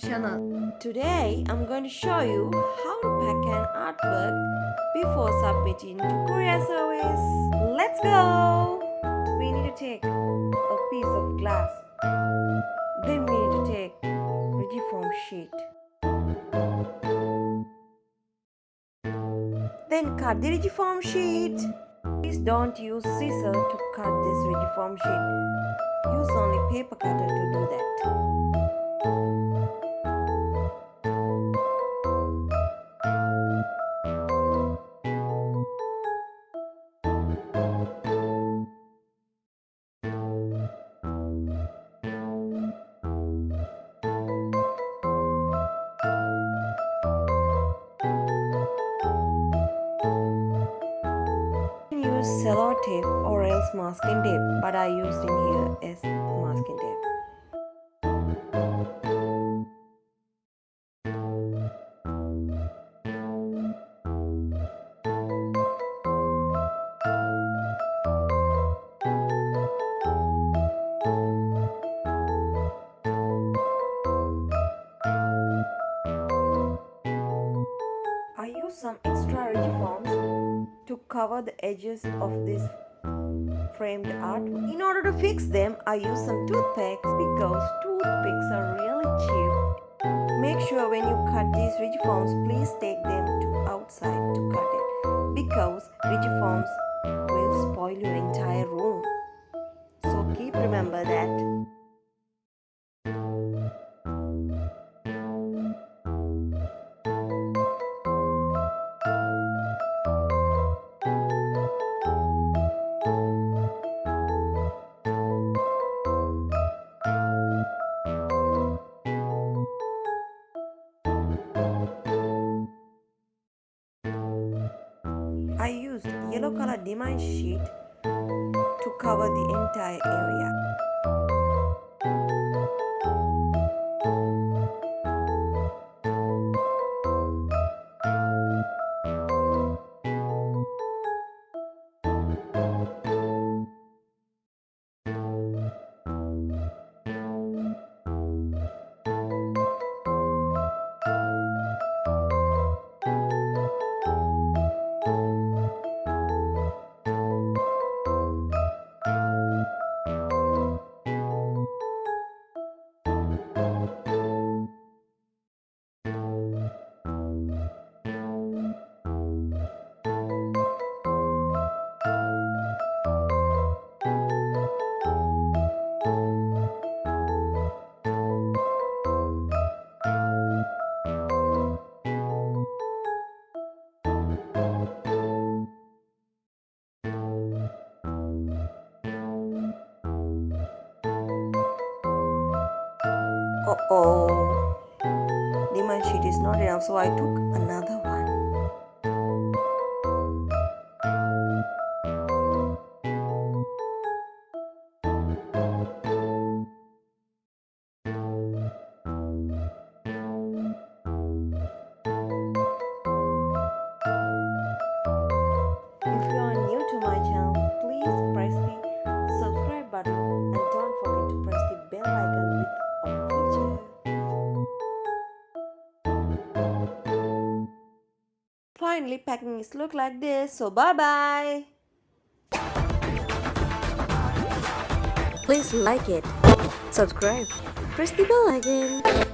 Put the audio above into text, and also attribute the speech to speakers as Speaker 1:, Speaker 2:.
Speaker 1: channel. Today I'm going to show you how to pack an artwork before submitting to courier service. Let's go! We need to take a piece of glass. Then we need to take Regiform sheet. Then cut the Regiform sheet. Please don't use scissors to cut this Regiform sheet. Use only paper cutter to do that. Use cello tape or else masking tape, but I used in here is masking tape. I use some extra Regiforms to cover the edges of this framed art. In order to fix them, I use some toothpicks because toothpicks are really cheap. Make sure when you cut these Regiforms, please take them to outside to cut it because Regiforms will spoil your entire room. So keep remember that. I used yellow color Gethmini sheet to cover the entire area. Oh, Gethmini sheet is not enough, so I took another one. If you are new to my channel, please press the subscribe button and don't forget to press the bell icon with all features. Finally, packing is look like this. So bye bye. Please like it, subscribe, press the bell icon.